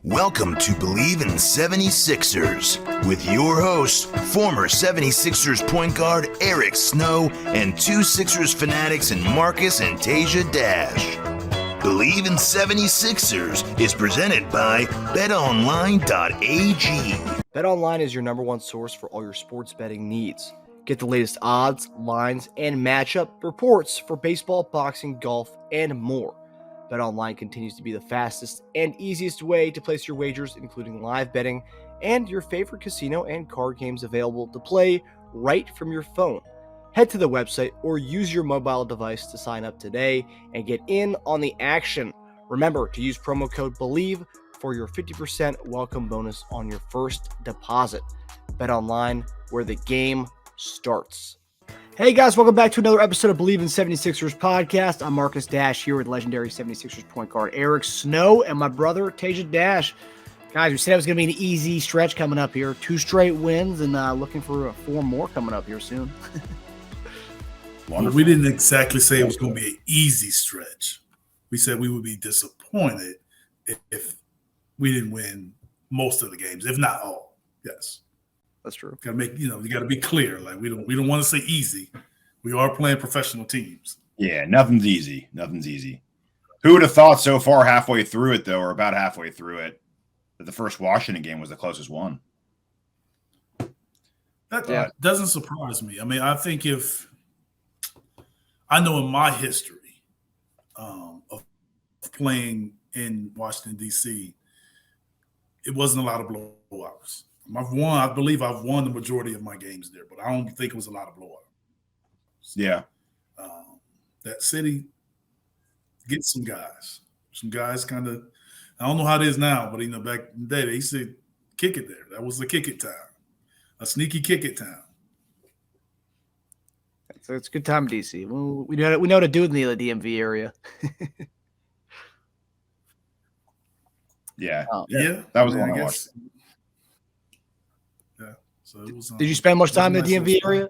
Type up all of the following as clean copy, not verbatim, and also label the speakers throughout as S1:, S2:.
S1: Welcome to Bleav In 76ers with your hosts, former 76ers point guard Eric Snow and two Sixers fanatics in Marcus and Teja Dash. Bleav In 76ers is presented by BetOnline.AG.
S2: BetOnline is your number one source for all your sports betting needs. Get the latest odds, lines, and matchup reports for baseball, boxing, golf, and more. BetOnline continues to be the fastest and easiest way to place your wagers, including live betting and your favorite casino and card games available to play right from your phone. Head to the website or use your mobile device to sign up today and get in on the action. Remember to use promo code BLEAV for your 50% welcome bonus on your first deposit. BetOnline, where the game starts. Hey guys, welcome back to another episode of Bleav In 76ers podcast. I'm Marcus Dash here with legendary 76ers point guard Eric Snow and my brother Teja Dash. Guys, we said it was going to be an easy stretch coming up here. 2 straight wins and looking for 4 more coming up here soon.
S3: Well, we didn't exactly say it was going to be an easy stretch. We said we would be disappointed if we didn't win most of the games, if not all. Yes.
S2: That's true.
S3: Got to make, you got to be clear. Like we don't want to say easy. We are playing professional teams.
S4: Yeah, nothing's easy. Nothing's easy. Who would have thought so far halfway through it, though, or about halfway through it, that the first Washington game was the closest one?
S3: That doesn't surprise me. I mean, I think I know in my history of playing in Washington, D.C., it wasn't a lot of blowouts. I believe I've won the majority of my games there, but I don't think it was a lot of blowouts.
S4: Yeah.
S3: That city gets some guys. Some guys kind of, I don't know how it is now, but back in the day, they used to kick it there. That was the kick it time. A sneaky kick it time.
S2: So it's a good time in DC. We know what to do in the DMV area.
S4: Yeah.
S3: Yeah.
S4: That was the one I watched.
S3: Yeah. So it was,
S2: Did you spend much time in the DMV area?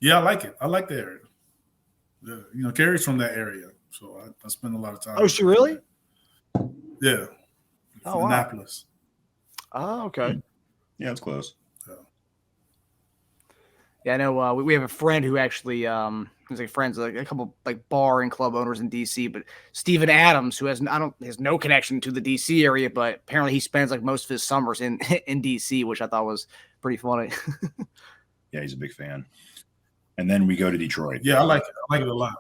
S3: Yeah, I like it. I like the area. Yeah, Carrie's from that area, so I spend a lot of time.
S2: Oh, is she really?
S3: Yeah.
S2: Oh,
S3: wow. Annapolis.
S2: Oh, okay.
S4: Yeah, it's close.
S2: Yeah, I know. We have a friend who actually, he's like friends, like a couple like bar and club owners in DC. But Steven Adams, who has no connection to the DC area, but apparently he spends like most of his summers in DC, which I thought was pretty funny.
S4: Yeah, he's a big fan. And then we go to Detroit.
S3: Yeah, I like it. I like it a lot.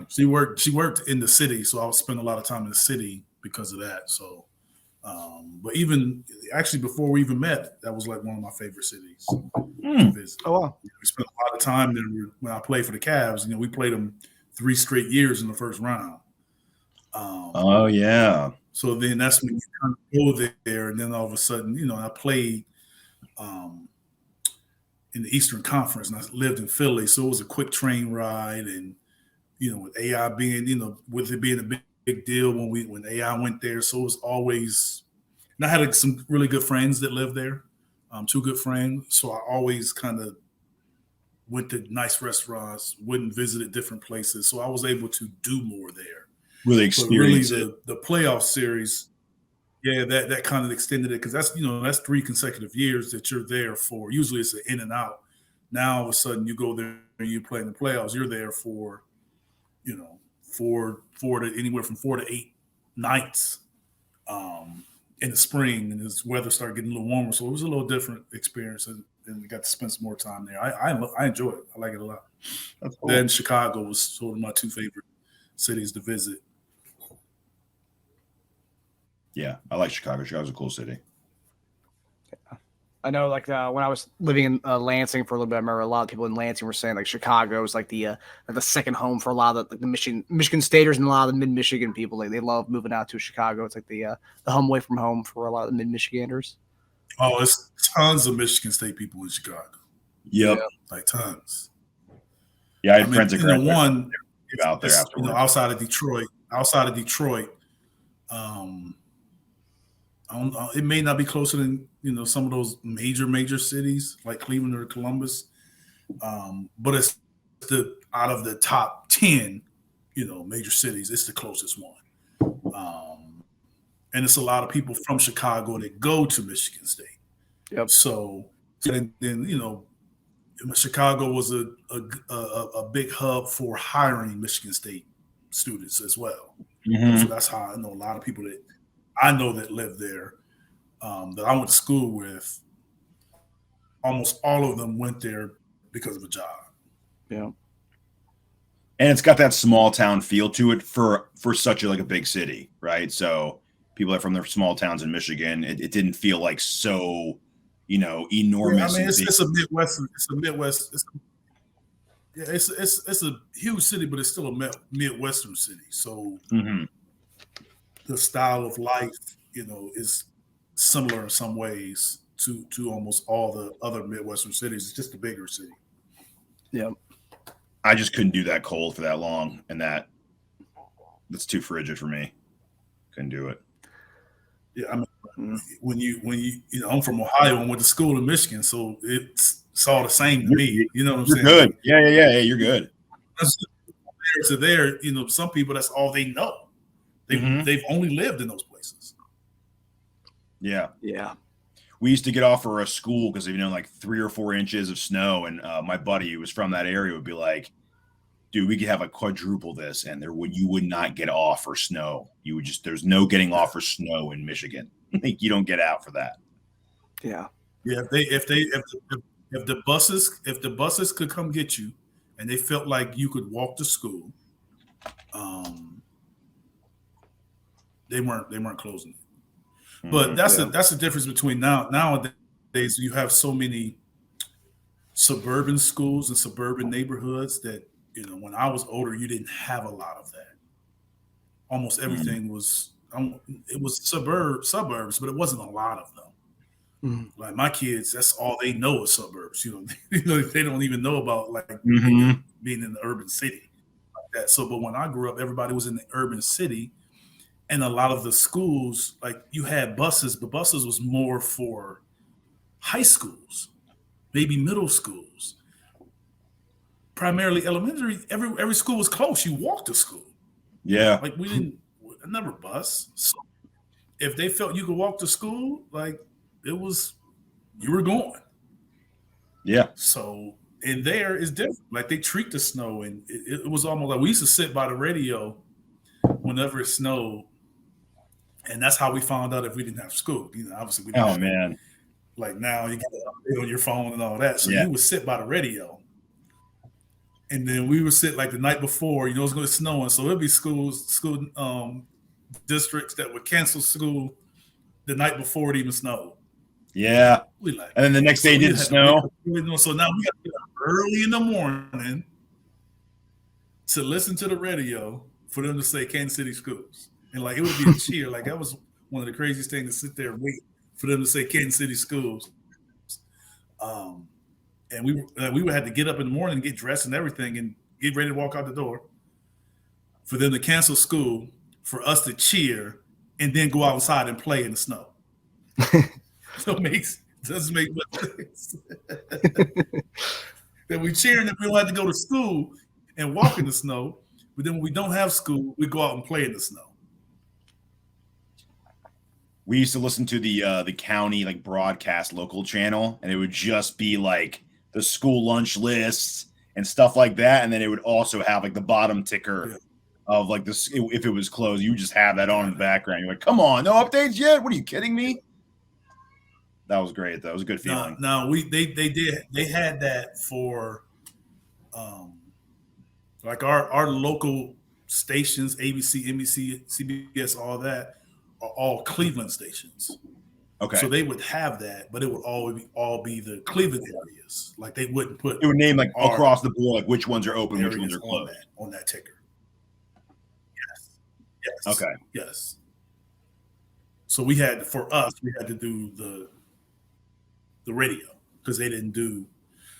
S3: She worked in the city, so I would spend a lot of time in the city because of that. So, but even actually before we even met, that was like one of my favorite cities to visit.
S2: Oh wow!
S3: We spent a lot of time there when I played for the Cavs. We played them 3 straight years in the first round.
S4: Oh yeah.
S3: So then that's when you kind of go there, and then all of a sudden, I played in the Eastern Conference, and I lived in Philly, so it was a quick train ride, and with AI being, with it being a big deal when AI went there, so it was always. And I had some really good friends that lived there, 2 good friends, so I always kind of went to nice restaurants, went and visited different places, so I was able to do more there.
S4: Really experience
S3: the playoff series. Yeah, that kind of extended it because that's 3 consecutive years that you're there for. Usually it's an in and out. Now all of a sudden you go there and you play in the playoffs. You're there for, anywhere from 4 to 8 nights in the spring, and as weather started getting a little warmer. So it was a little different experience, and we got to spend some more time there. I enjoy it. I like it a lot. That's cool. Then Chicago was sort of my 2 favorite cities to visit.
S4: Yeah, I like Chicago. Chicago's a cool city.
S2: Yeah. I know, like when I was living in Lansing for a little bit, I remember a lot of people in Lansing were saying like Chicago is like the second home for a lot of the Michigan Staters and a lot of the mid-Michigan people. Like they love moving out to Chicago. It's like the home away from home for a lot of the mid-Michiganders.
S3: Oh, it's tons of Michigan State people in Chicago.
S4: Yep,
S3: like tons.
S4: Yeah, I had friends that
S3: one
S4: out there afterwards.
S3: Outside of Detroit. It may not be closer than some of those major cities like Cleveland or Columbus, but it's out of the top 10 major cities, it's the closest one. and it's a lot of people from Chicago that go to Michigan State.
S2: Yep.
S3: So then Chicago was a big hub for hiring Michigan State students as well.
S4: Mm-hmm.
S3: So that's how I know a lot of people that I know that live there, that I went to school with. Almost all of them went there because of a job.
S2: Yeah.
S4: And it's got that small town feel to it for such a big city, right? So people that are from the small towns in Michigan, it didn't feel like so, enormous.
S3: Yeah, I mean, it's a Midwestern. It's a Midwest. It's a huge city, but it's still a Midwestern city. So the style of life, is similar in some ways to almost all the other Midwestern cities. It's just a bigger city.
S2: Yeah.
S4: I just couldn't do that cold for that long, and that's too frigid for me. Couldn't do it.
S3: Yeah, I mean, when you I'm from Ohio and went to school in Michigan, so it's all the same to me. You know what I'm saying?
S4: Good. Yeah, you're good.
S3: To there, some people, that's all they know. They've only lived in those places.
S4: Yeah.
S2: Yeah.
S4: We used to get off for a school because 3 or 4 inches of snow, and my buddy who was from that area would be like, "Dude, we could have quadruple this, and you would not get off for snow. You would there's no getting off for snow in Michigan. You don't get out for that."
S2: Yeah.
S3: Yeah. If the buses could come get you, and they felt like you could walk to school, they weren't closing it. But that's the difference between nowadays. You have so many suburban schools and suburban neighborhoods that when I was older, you didn't have a lot of that. Almost everything was suburbs, but it wasn't a lot of them. Like my kids, that's all they know is suburbs. They don't even know about being in the urban city like that. So, but when I grew up, everybody was in the urban city. And a lot of the schools, you had buses, but buses was more for high schools, maybe middle schools, primarily elementary. Every school was close. You walked to school.
S4: Yeah.
S3: I never bus. So if they felt you could walk to school, you were going.
S4: Yeah.
S3: So in there is different. They treat the snow, and it was almost like we used to sit by the radio whenever it snowed. And that's how we found out if we didn't have school. Obviously we didn't.
S4: Oh, man.
S3: Now you get an update on your phone and all that. So you would sit by the radio. And then we would sit the night before, it's going to snow. And so it'd be school districts that would cancel school the night before it even snowed.
S4: Yeah. And then the next day it didn't snow.
S3: So now we got to get up early in the morning to listen to the radio for them to say Kansas City schools. And it would be a cheer. That was one of the craziest things, to sit there and wait for them to say Kansas City schools. And we would have to get up in the morning and get dressed and everything and get ready to walk out the door for them to cancel school, for us to cheer, and then go outside and play in the snow. So it doesn't make much sense. That we cheering if we don't have to go to school and walk in the snow, but then when we don't have school, we go out and play in the snow.
S4: We used to listen to the county broadcast local channel, and it would just be the school lunch lists and stuff like that, and then it would also have the bottom ticker of this if it was closed. You just have that on in the background. You're like, come on, no updates yet? What are you kidding me? That was great. That was a good feeling.
S3: No, they had that for our local stations, ABC, NBC, CBS, all that. All Cleveland stations.
S4: Okay.
S3: So they would have that, but it would all be the Cleveland areas. They wouldn't put
S4: it would name across the board which ones are open, which ones are closed
S3: on that ticker. Yes.
S4: Okay.
S3: Yes. So we had to do the radio because they didn't do.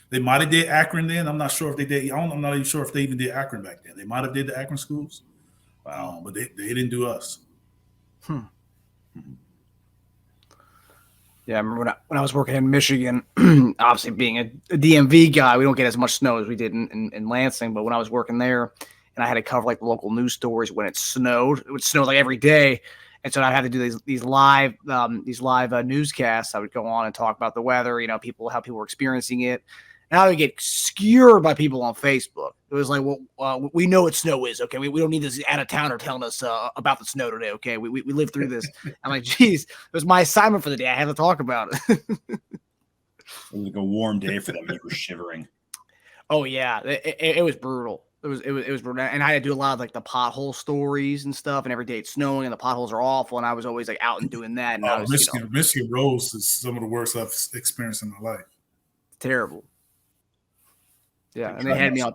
S3: They might have did Akron then. I'm not sure if they did. I'm not even sure if they even did Akron back then. They might have did the Akron schools. Wow. But they didn't do us.
S2: Yeah, I remember when I was working in Michigan, obviously being a DMV guy, we don't get as much snow as we did in Lansing. But when I was working there and I had to cover the local news stories when it snowed, it would snow every day. And so I'd have to do these live newscasts. I would go on and talk about the weather, how people were experiencing it. And I would get skewered by people on Facebook. It was like, well, we know what snow is, okay? We don't need this out-of-towner telling us about the snow today, okay? We lived through this. I'm like, geez, it was my assignment for the day. I had to talk about it.
S4: It was like a warm day for them. You were shivering.
S2: Oh, yeah. It was brutal. It was brutal. And I had to do a lot of like the pothole stories and stuff. And every day it's snowing and the potholes are awful. And I was always like out and doing that. And I was,
S3: Michigan roads is some of the worst I've experienced in my life.
S2: Terrible. Yeah, and they had me on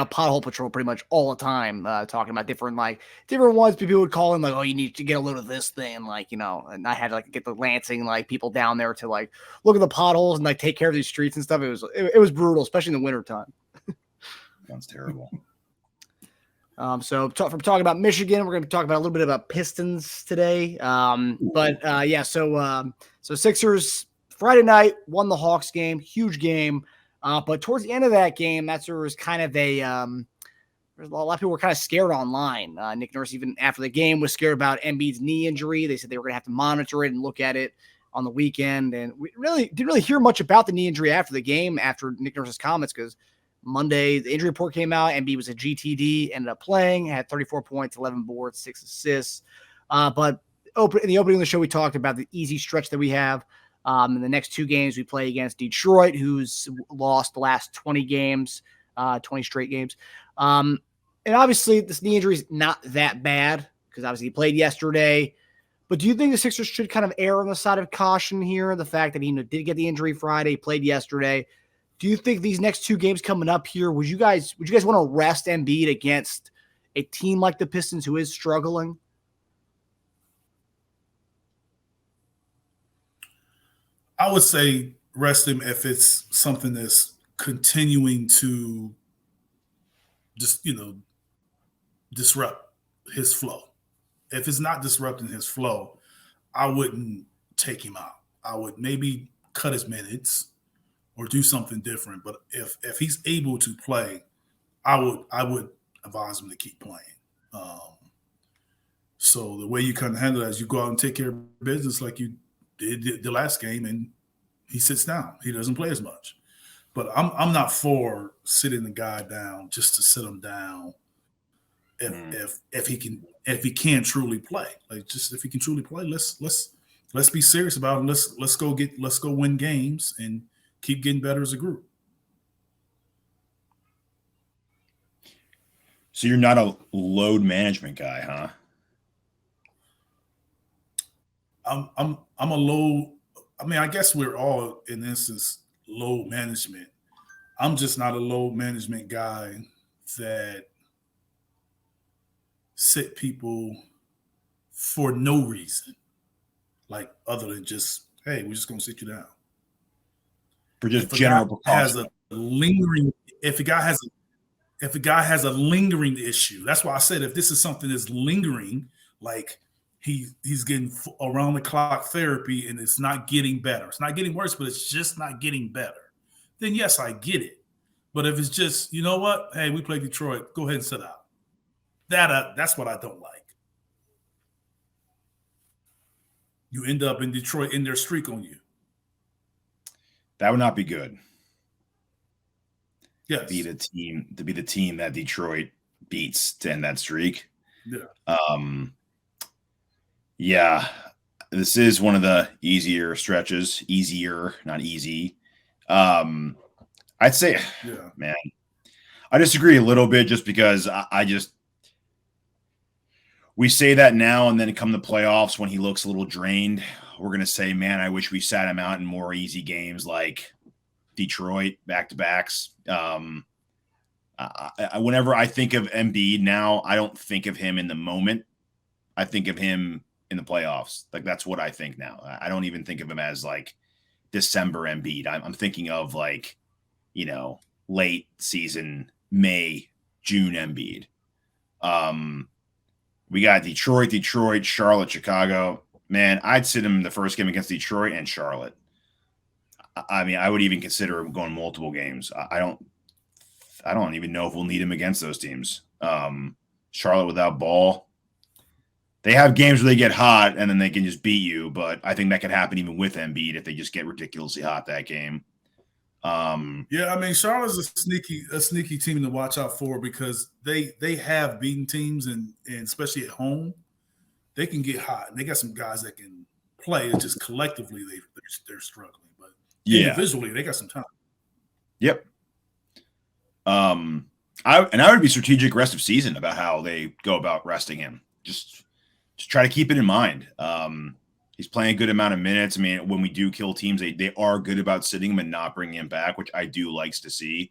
S2: pothole patrol pretty much all the time, talking about different ones. People would call in like, "Oh, you need to get a load of this thing," and I had to get the Lansing people down there to look at the potholes and take care of these streets and stuff. It was brutal, especially in the wintertime.
S4: Sounds terrible.
S2: So from talking about Michigan, we're going to talk about a little bit about Pistons today. So Sixers Friday night won the Hawks game, huge game. But towards the end of that game, that's where it was kind of a lot of people were kind of scared online. Nick Nurse, even after the game, was scared about Embiid's knee injury. They said they were going to have to monitor it and look at it on the weekend. And we didn't really hear much about the knee injury after the game, after Nick Nurse's comments, because Monday the injury report came out. Embiid was a GTD, ended up playing, had 34 points, 11 boards, 6 assists. But in the opening of the show, we talked about the easy stretch that we have. In the next 2 games, we play against Detroit, who's lost the last 20 games, 20 straight games. And obviously, this knee injury is not that bad because obviously he played yesterday. But do you think the Sixers should kind of err on the side of caution here? The fact that he did get the injury Friday, played yesterday. Do you think these next 2 games coming up here, would you guys want to rest Embiid against a team like the Pistons who is struggling?
S3: I would say rest him if it's something that's continuing to just, disrupt his flow. If it's not disrupting his flow, I wouldn't take him out. I would maybe cut his minutes or do something different. But if he's able to play, I would advise him to keep playing. So the way you kind of handle that is you go out and take care of business like you did the last game, and he sits down. He doesn't play as much. But I'm not for sitting the guy down just to sit him down if he can truly play. If he can truly play, let's be serious about him. Let's go win games and keep getting better as a group.
S4: So you're not a load management guy, huh?
S3: I'm a low. I mean, I guess we're all in instance load management. I'm just not a load management guy that sit people for no reason, other than just, hey, we're just gonna sit you down.
S4: For just general precaution.
S3: If a guy has a lingering issue, that's why I said if this is something that's lingering, he's getting around the clock therapy and it's not getting better. It's not getting worse, but it's just not getting better. Then yes, I get it. But if it's just, you know what? Hey, we play Detroit. Go ahead and sit out. That's what I don't like. You end up in Detroit in their streak on you.
S4: That would not be good.
S3: Yes.
S4: To be the team that Detroit beats to end that streak.
S3: Yeah.
S4: Yeah, this is one of the easier stretches. Easier, not easy. I'd say, man, I disagree a little bit just because we say that now and then come the playoffs when he looks a little drained. We're going to say, man, I wish we sat him out in more easy games like Detroit, back-to-backs. Whenever I think of Embiid now, I don't think of him in the moment. I think of him in the playoffs. That's what I think now. I don't even think of him as December Embiid. I'm thinking of late season, May, June Embiid. We got Detroit, Charlotte, Chicago. Man, I'd sit him in the first game against Detroit and Charlotte. I mean, I would even consider him going multiple games. I don't even know if we'll need him against those teams. Charlotte without Ball, They have games where they get hot and then they can just beat you, but I think that could happen even with Embiid if they just get ridiculously hot that game.
S3: Yeah, I mean, Charlotte's a sneaky team to watch out for because they have beaten teams and especially at home, they can get hot and they got some guys that can play. It's just collectively they're struggling, but individually they got some time.
S4: Yep. I would be strategic rest of season about how they go about resting him. Just try to keep it in mind. He's playing a good amount of minutes. I mean, when we do kill teams, they are good about sitting him and not bringing him back, which I do likes to see.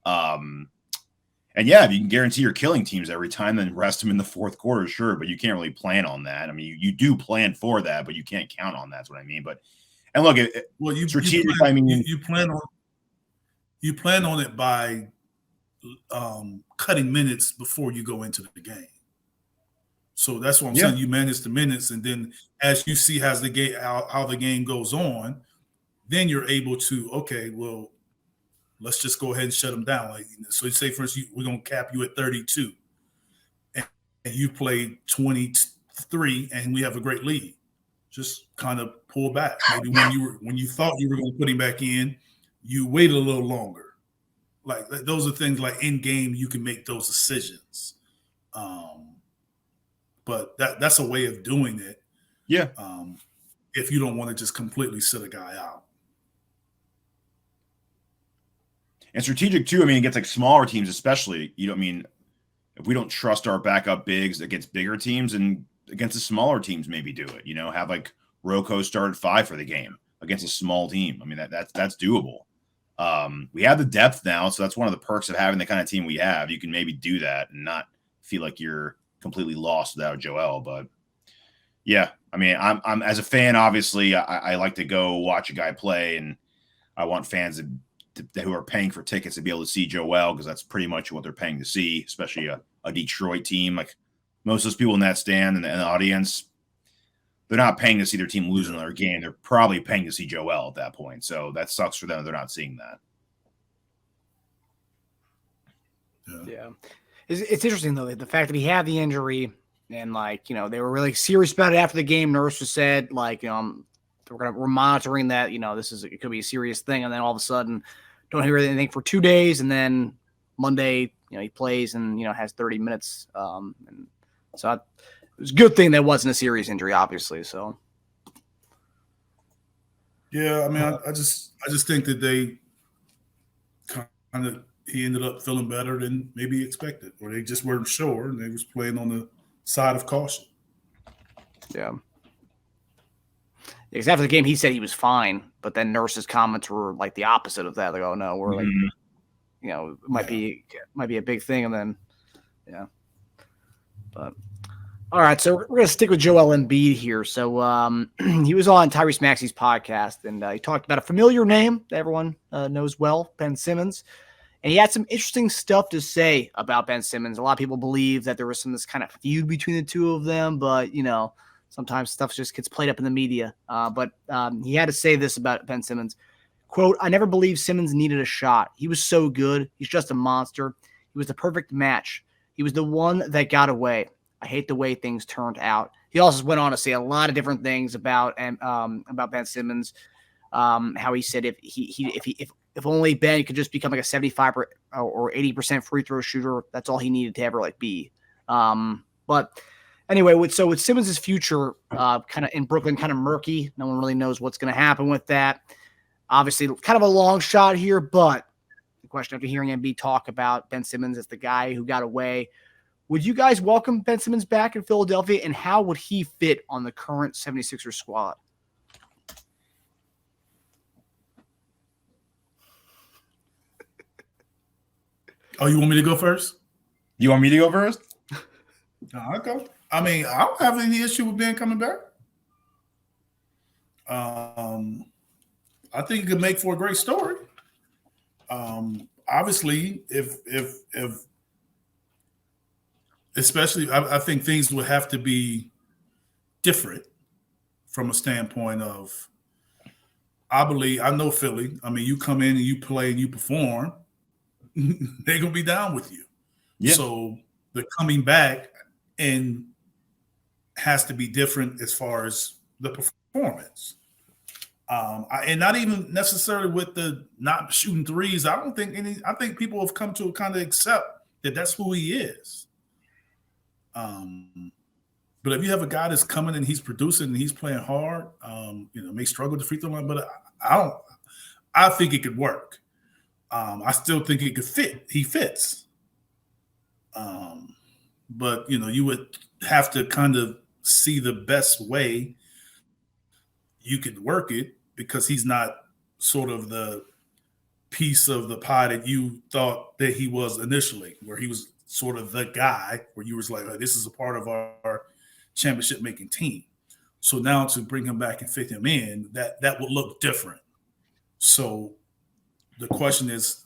S4: And yeah, if you can guarantee you're killing teams every time, then rest him in the fourth quarter, sure. But you can't really plan on that. I mean, you do plan for that, but you can't count on that. That's what I mean. But and look,
S3: you plan on it by cutting minutes before you go into the game. So that's what I'm saying. You manage the minutes, and then as you see how the game goes on, then you're able to let's just go ahead and shut them down. Like, so you say, for instance, we're gonna cap you at 32, and you play 23, and we have a great lead. Just kind of pull back. Maybe when you thought you were going to put him back in, you wait a little longer. Like those are things like in game you can make those decisions. But that's a way of doing it.
S4: Yeah.
S3: If you don't want to just completely sit a guy out.
S4: And strategic too. I mean, against like smaller teams, especially. If we don't trust our backup bigs against bigger teams, and against the smaller teams, maybe do it. Have like Rocco start at 5 for the game against a small team. I mean, that's doable. We have the depth now, so that's one of the perks of having the kind of team we have. You can maybe do that and not feel like you're completely lost without Joel. But yeah, I mean, I'm as a fan, obviously, I like to go watch a guy play, and I want fans who are paying for tickets to be able to see Joel, because that's pretty much what they're paying to see, especially a Detroit team. Like most of those people in that stand and the audience, they're not paying to see their team lose another game. They're probably paying to see Joel at that point. So that sucks for them. They're not seeing that.
S2: Yeah. It's interesting, though, the fact that he had the injury and, they were really serious about it after the game. Nurse just said, we're monitoring that, it could be a serious thing. And then all of a sudden, don't hear anything for 2 days. And then Monday, he plays and, has 30 minutes. And so it was a good thing that wasn't a serious injury, obviously. So.
S3: Yeah, I mean, I just think that they he ended up feeling better than maybe expected, or they just weren't sure and they was playing on the side of caution.
S2: Yeah. Because after the game, he said he was fine, but then Nurse's comments were like the opposite of that. Like, oh no, we're it might be a big thing, and then But all right, so we're gonna stick with Joel Embiid here. So he was on Tyrese Maxey's podcast, and he talked about a familiar name that everyone knows well, Ben Simmons. And he had some interesting stuff to say about Ben Simmons. A lot of people believe that there was this kind of feud between the two of them, but, sometimes stuff just gets played up in the media. But he had to say this about Ben Simmons. Quote, "I never believed Simmons needed a shot. He was so good. He's just a monster. He was the perfect match. He was the one that got away. I hate the way things turned out." He also went on to say a lot of different things about Ben Simmons. How he said if only Ben could just become like a 75 or 80% free throw shooter, that's all he needed to ever be. But anyway, with Simmons' future kind of in Brooklyn, kind of murky. No one really knows what's going to happen with that. Obviously, kind of a long shot here, but the question after hearing Embiid talk about Ben Simmons as the guy who got away, would you guys welcome Ben Simmons back in Philadelphia, and how would he fit on the current 76ers squad?
S3: Oh, you want me to go first?
S4: You want me to go first?
S3: No, I'll go. I mean, I don't have any issue with Ben coming back. I think it could make for a great story. Obviously, if especially, I think things would have to be different from a standpoint of, I know Philly. I mean, you come in and you play and you perform, they're gonna be down with you. Yeah. So the coming back and has to be different as far as the performance. And not even necessarily with the not shooting threes. I think people have come to kind of accept that that's who he is. But if you have a guy that's coming and he's producing and he's playing hard, may struggle to free throw line, but I think it could work. I still think it could fit. He fits. But you would have to kind of see the best way you could work it, because he's not sort of the piece of the pie that you thought that he was initially, where he was sort of the guy where you was like, oh, this is a part of our championship making team. So now to bring him back and fit him in, that would look different. So the question is,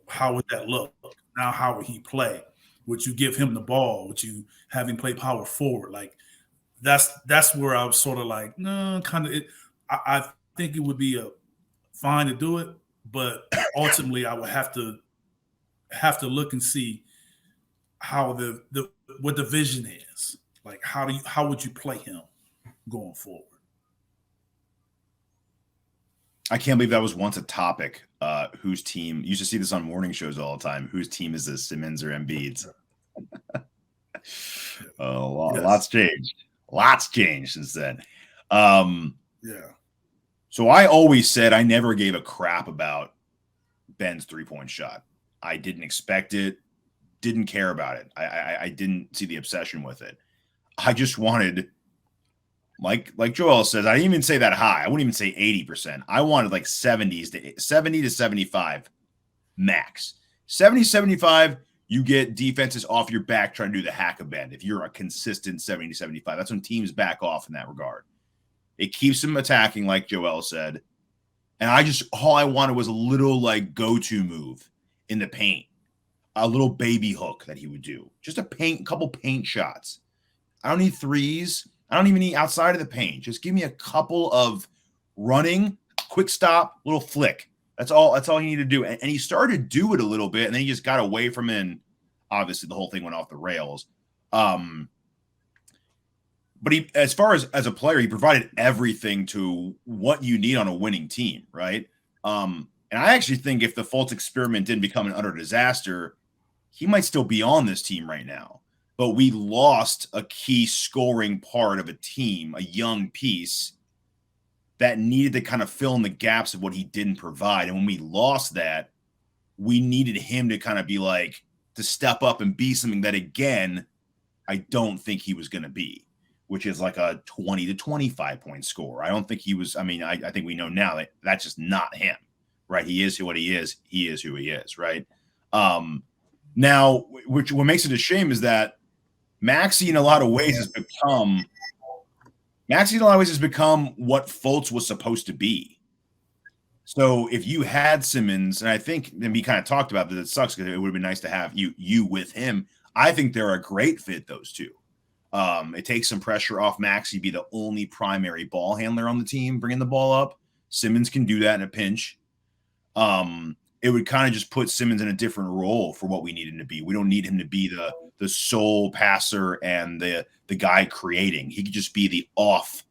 S3: how would that look? Now, how would he play? Would you give him the ball? Would you have him play power forward? Like that's where I was sort of like, no, kind of. I think it would be fine to do it, but ultimately I would have to look and see how what the vision is. Like how would you play him going forward?
S4: I can't believe that was once a topic. Whose team, you used to see this on morning shows all the time. Whose team is this, Simmons or Embiid's? Lots changed. Lots changed since then.
S3: Yeah.
S4: So I always said I never gave a crap about Ben's 3-point shot. I didn't expect it, didn't care about it. I didn't see the obsession with it. I just wanted, like Joel says, I didn't even say that high. I wouldn't even say 80%. I wanted like 70 to 75 max. 70, 75, you get defenses off your back trying to do the hack of Ben. If you're a consistent 70 to 75, that's when teams back off in that regard. It keeps them attacking, like Joel said. And all I wanted was a little like go-to move in the paint, a little baby hook that he would do. Just a couple paint shots. I don't need threes. I don't even need outside of the paint. Just give me a couple of running, quick stop, little flick. That's all you need to do. And he started to do it a little bit, and then he just got away from it. And obviously, the whole thing went off the rails. But he, as far as a player, he provided everything to what you need on a winning team, right? And I actually think if the Fultz experiment didn't become an utter disaster, he might still be on this team right now. But we lost a key scoring part of a team, a young piece that needed to kind of fill in the gaps of what he didn't provide. And when we lost that, we needed him to kind of be like, to step up and be something that, again, I don't think he was going to be, which is like a 20 to 25 point score. I don't think he was. I mean, I think we know now that that's just not him, right? He is what he is. He is who he is, right? Now, what makes it a shame is that Maxey in a lot of ways has become what Fultz was supposed to be. So if you had Simmons, and I think then we kind of talked about that, it sucks because it would have been nice to have you with him. I think they're a great fit, those two. It takes some pressure off Maxey to be the only primary ball handler on the team, bringing the ball up. Simmons can do that in a pinch. It would kind of just put Simmons in a different role for what we need him to be. We don't need him to be the sole passer and the guy creating. He could just be the off,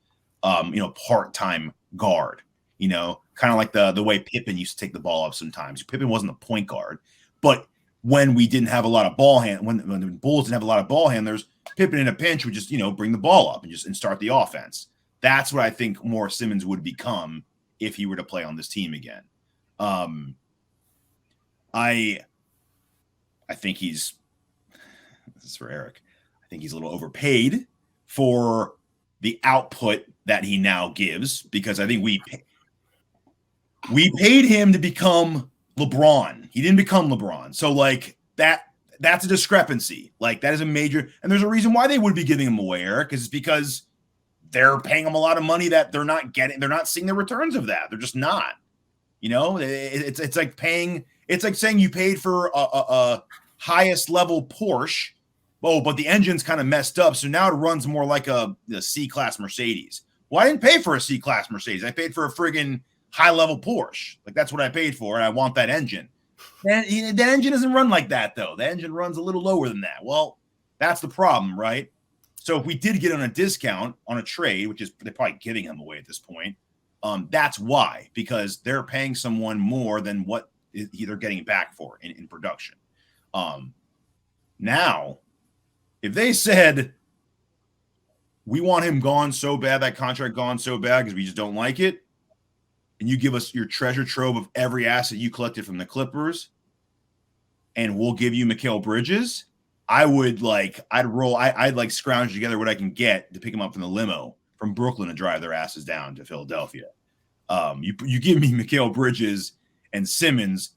S4: part-time guard, kind of like the way Pippen used to take the ball up sometimes. Pippen wasn't the point guard, but when we didn't have a lot of when the Bulls didn't have a lot of ball handlers, Pippen in a pinch would just, bring the ball up and start the offense. That's what I think more Simmons would become if he were to play on this team again. I think this is for Eric. I think he's a little overpaid for the output that he now gives, because I think we paid him to become LeBron. He didn't become LeBron. So like that's a discrepancy. Like that is a major, and there's a reason why they would be giving him away, Eric, is because they're paying him a lot of money that they're not getting. They're not seeing the returns of that. They're just not. It's like paying. It's like saying you paid for a highest level Porsche. Oh, but the engine's kind of messed up, so now it runs more like a C-class Mercedes. Well, I didn't pay for a C-class Mercedes. I paid for a friggin' high-level Porsche. Like, that's what I paid for, and I want that engine. That engine doesn't run like that, though. The engine runs a little lower than that. Well, that's the problem, right? So if we did get on a discount on a trade, which is they're probably giving him away at this point, that's why, because they're paying someone more than what they're getting back for in production. Now, if they said we want him gone so bad, that contract gone so bad because we just don't like it, and you give us your treasure trove of every asset you collected from the Clippers, and we'll give you Mikal Bridges, I'd like scrounge together what I can get to pick him up from the limo from Brooklyn and drive their asses down to Philadelphia. You give me Mikal Bridges and Simmons,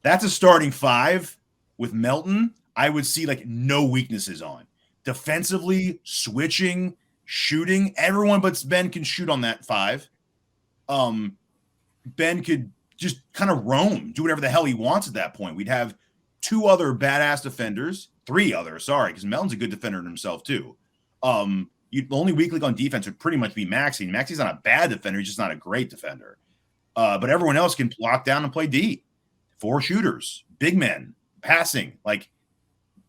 S4: that's a starting five with Melton. I would see like no weaknesses on defensively, switching, shooting. Everyone but Ben can shoot on that five. Ben could just kind of roam, do whatever the hell he wants at that point. We'd have three other, because Melton's a good defender himself too. The only weak link on defense would pretty much be Maxey. And Maxey's not a bad defender, he's just not a great defender. But everyone else can lock down and play D. 4 shooters, big men, passing, like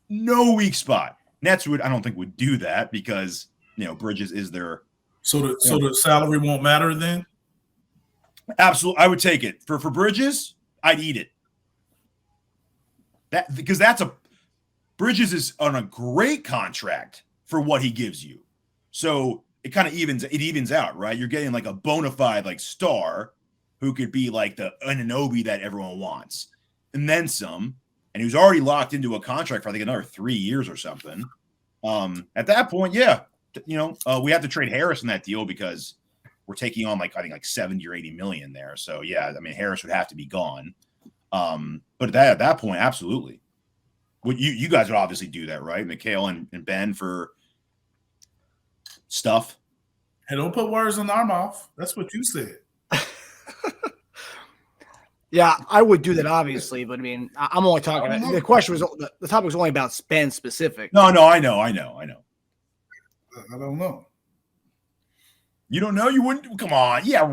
S4: no weak spot. Nets I don't think would do that because Bridges is their.
S3: So the salary won't matter then.
S4: Absolutely, I would take it for Bridges. I'd eat it. Because Bridges is on a great contract for what he gives you, so it kind of evens out, right? You're getting like a bona fide like star who could be like the Anunoby that everyone wants, and then some. And he was already locked into a contract for I think another 3 years or something. At that point, yeah, we have to trade Harris in that deal because we're taking on I think 70 or 80 million there. So yeah, I mean Harris would have to be gone. But at that point, absolutely. You guys would obviously do that, right? Mikal and Ben for stuff.
S3: Hey, don't put words in our mouth. That's what you said.
S2: Yeah, I would do that, obviously, but I mean, I'm only talking about the question was the topic was only about Ben specific.
S4: No, I know.
S3: I don't know.
S4: You don't know? You wouldn't? Come on. Yeah,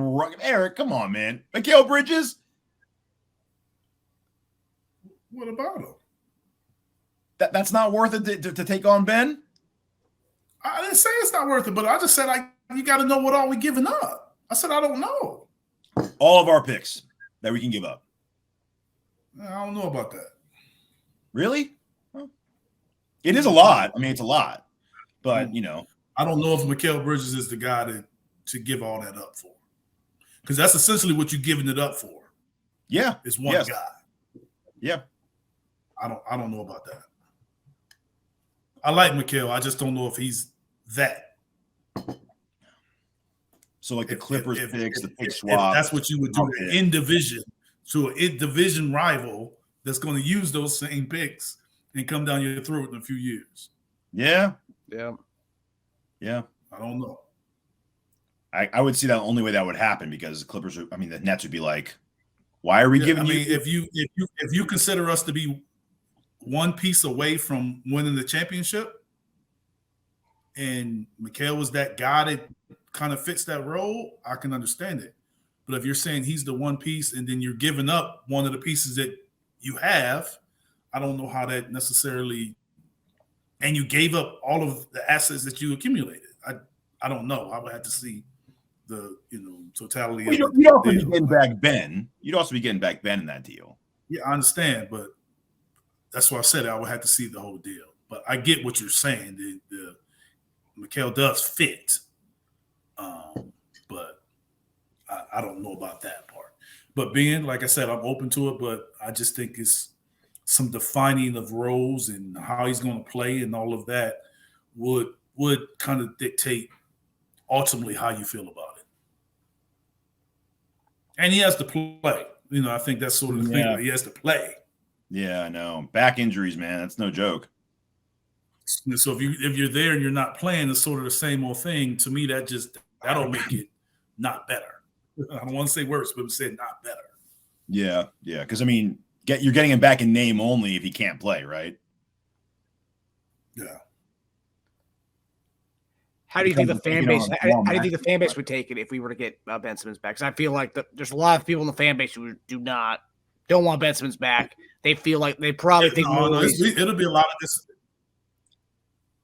S4: Eric, come on, man. Mikal Bridges?
S3: What about him?
S4: That's not worth it to take on Ben?
S3: I didn't say it's not worth it, but I just said you got to know what all we giving up. I said I don't know.
S4: All of our picks that we can give up.
S3: I don't know about that.
S4: Really? Well, it is a lot. I mean, it's a lot. But,
S3: I don't know if Mikal Bridges is the guy to give all that up for. Because that's essentially what you're giving it up for.
S4: Yeah.
S3: It's one guy.
S4: Yeah.
S3: I don't know about that. I like Mikal. I just don't know if he's that.
S4: So like the Clippers picks, the pick swap.
S3: That's what you would do in division to a division rival that's going to use those same picks and come down your throat in a few years.
S4: Yeah.
S2: Yeah.
S3: I don't know.
S4: I would see that the only way that would happen because the Clippers the Nets would be like, why are we giving you?
S3: If you consider us to be one piece away from winning the championship and Mikal was that guy that kind of fits that role, I can understand it. But if you're saying he's the one piece and then you're giving up one of the pieces that you have, I don't know how that necessarily – and you gave up all of the assets that you accumulated. I don't know. I would have to see the totality of
S4: You'd also be getting back Ben. You'd also be getting back Ben in that deal.
S3: Yeah, I understand, but that's why I said I would have to see the whole deal. But I get what you're saying. The Mikal does fit. But I don't know about that part. But Ben, like I said, I'm open to it, but I just think it's some defining of roles and how he's going to play and all of that would kind of dictate ultimately how you feel about it. And he has to play. I think that's sort of the thing. He has to play.
S4: Yeah, I know. Back injuries, man. That's no joke.
S3: So if you're there and you're not playing, it's sort of the same old thing. To me, that'll make it not better. I don't want to say worse, but I'm saying not better.
S4: Yeah. Because you're getting him back in name only if he can't play, right?
S3: Yeah.
S2: How do you think the fan base? How do you think the fan base would take it if we were to get Ben Simmons back? Because I feel like there's a lot of people in the fan base who don't want Ben Simmons back. They feel like they probably think more.
S3: It'll be a lot of this.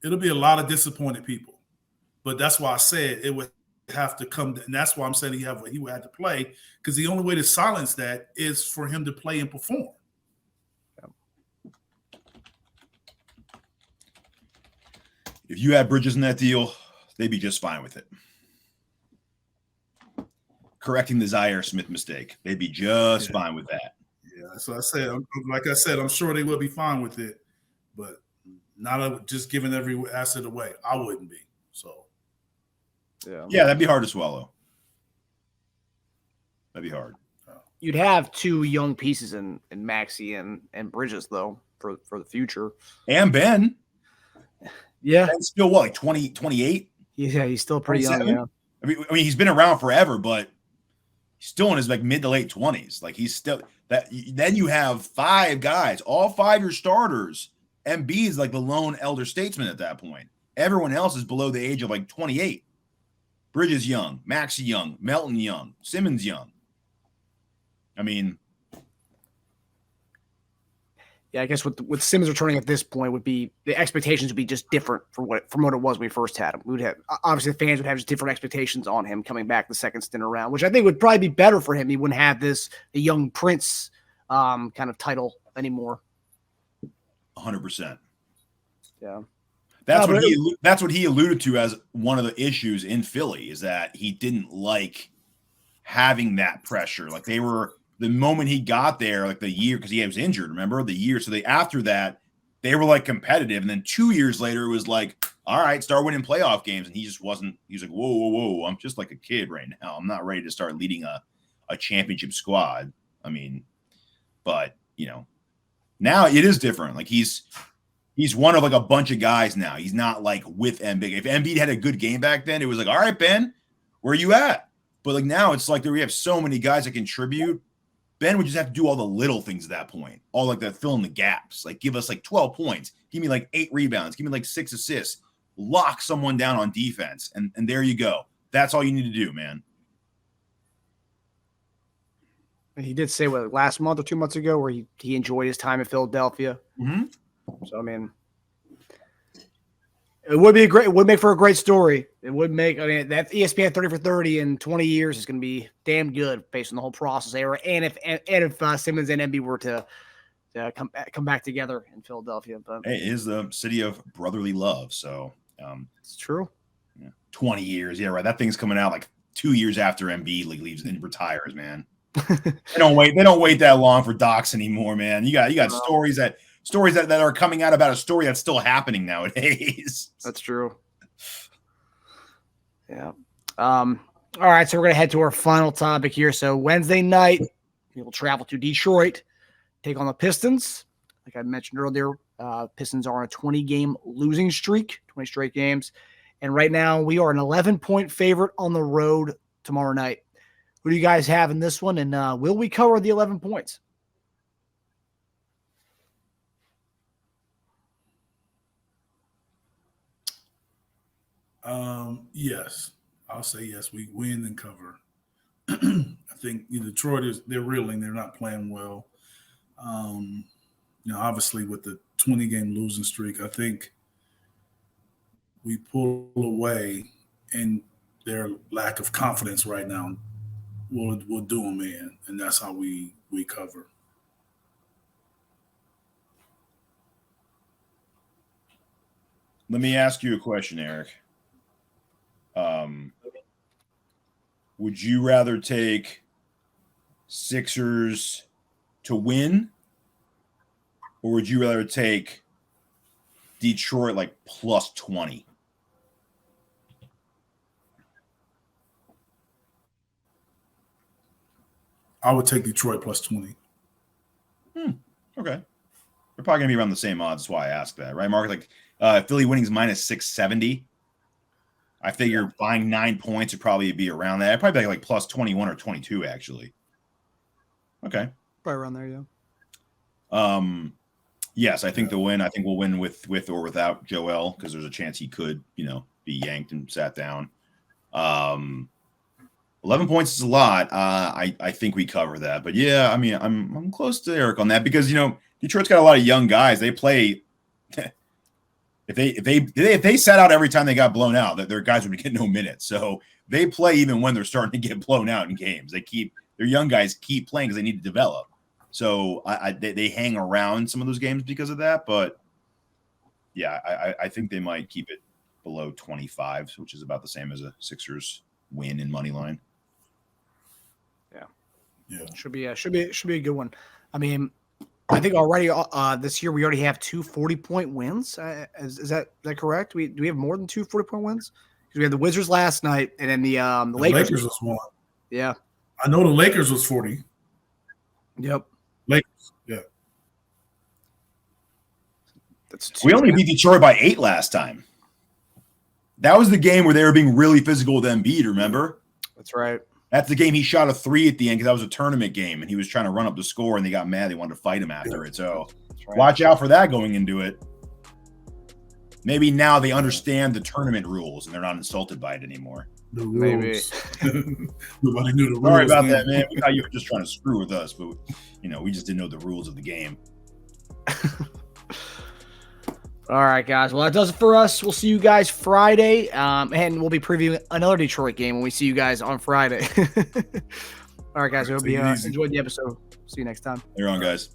S3: it'll be a lot of disappointed people. But that's why I said it would have to come, and that's why I'm saying he would have to play, because the only way to silence that is for him to play and perform.
S4: If you had Bridges in that deal, they'd be just fine with it. Correcting the Zaire Smith mistake, they'd be just fine with that.
S3: Yeah, so I said, like I said, I'm sure they will be fine with it, but not just giving every asset away. I wouldn't be. So,
S4: yeah, that'd be hard to swallow. That'd be hard.
S2: You'd have two young pieces in Maxey and Bridges, though, for the future.
S4: And Ben.
S2: Yeah.
S4: Ben's still what, like 20, 28?
S2: Yeah, he's still pretty young. Yeah.
S4: I mean, he's been around forever, but he's still in his like mid to late 20s. Like he's still that. Then you have 5 guys, all 5 your starters. Embiid is like the lone elder statesman at that point. Everyone else is below the age of like 28. Bridges young, Maxey young, Melton young, Simmons young. I mean,
S2: yeah, I guess with Simmons returning at this point would be the expectations would be just different from what it was when we first had him. We would have obviously the fans would have just different expectations on him coming back the second stint around, which I think would probably be better for him. He wouldn't have the young prince kind of title anymore.
S4: 100%.
S2: Yeah.
S4: That's what he alluded to as one of the issues in Philly, is that he didn't like having that pressure. Like they were, the moment he got there, like the year, because he was injured, remember the year. So after that, they were like competitive. And then 2 years later, it was like, all right, start winning playoff games. And he just wasn't, he was like, whoa. I'm just like a kid right now. I'm not ready to start leading a championship squad. I mean, but now it is different. Like he's one of like a bunch of guys now. He's not like with Embiid. If Embiid had a good game back then, it was like, all right, Ben, where are you at? But like now it's like we have so many guys that contribute. Ben would just have to do all the little things at that point. All like that, fill in the gaps. Like give us like 12 points. Give me like 8 rebounds. Give me like 6 assists. Lock someone down on defense. And there you go. That's all you need to do, man.
S2: He did say last month or 2 months ago where he enjoyed his time in Philadelphia.
S4: Mm-hmm.
S2: So I mean, it would make for a great story. It would make, that ESPN 30 for 30 in 20 years is going to be damn good based on the whole process era. And if Simmons and Embiid were to come back together in Philadelphia, but
S4: it is the city of brotherly love. So
S2: it's true.
S4: 20 years, yeah, right. That thing's coming out like 2 years after Embiid leaves and retires, man. They don't wait that long for docs anymore, man. You got stories that are coming out about a story that's still happening nowadays.
S2: That's true. Yeah. All right, so we're gonna head to our final topic here. So Wednesday night, we will travel to Detroit, take on the Pistons. Like I mentioned earlier, Pistons are on a 20-game losing streak, 20 straight games, and right now we are an 11-point favorite on the road tomorrow night. Who do you guys have in this one, and will we cover the 11 points?
S3: Yes, I'll say yes. We win and cover. I think Detroit they're reeling. They're not playing well. Obviously with the 20-game losing streak, I think we pull away, and their lack of confidence right now will do them in, and that's how we cover.
S4: Let me ask you a question, Eric. Would you rather take Sixers to win, or would you rather take Detroit like plus 20?
S3: I would take Detroit plus 20.
S4: Okay. We're probably going to be around the same odds. That's why I asked that, right, Mark? Like Philly winning's minus 670. I figure buying 9 points would probably be around that. I'd probably be like plus 21 or 22, actually. Okay.
S2: Probably around there, yeah.
S4: Yes, I think we'll win with or without Joel, because there's a chance he could, be yanked and sat down. 11 points is a lot. I think we cover that. But yeah, I mean, I'm close to Eric on that because, Detroit's got a lot of young guys. They play If they sat out every time they got blown out, that their guys would get no minutes. So they play even when they're starting to get blown out in games. Their young guys keep playing because they need to develop. So they hang around some of those games because of that. But yeah, I think they might keep it below 25, which is about the same as a Sixers win in money line.
S2: Yeah, should be a good one. I mean, I think already this year we already have 2 40-point wins. Is that correct? Do we have more than 2 40-point wins? Because we had the Wizards last night, and then the Lakers
S3: was one.
S2: Yeah,
S3: I know the Lakers was 40.
S2: Yep.
S3: Lakers. Yeah.
S4: We only beat Detroit by 8 last time. That was the game where they were being really physical with Embiid. Remember?
S2: That's right.
S4: That's the game he shot a 3 at the end because that was a tournament game, and he was trying to run up the score, and they got mad. They wanted to fight him after it. So watch out for that going into it. Maybe now they understand the tournament rules, and they're not insulted by it anymore.
S3: The rules.
S2: Maybe.
S3: Nobody knew the rules.
S4: Sorry about that, man. We thought you were just trying to screw with us, but we just didn't know the rules of the game.
S2: All right, guys. Well, that does it for us. We'll see you guys Friday, and we'll be previewing another Detroit game when we see you guys on Friday. All right, guys. We hope you enjoyed the episode. See you next time.
S4: Later on, guys.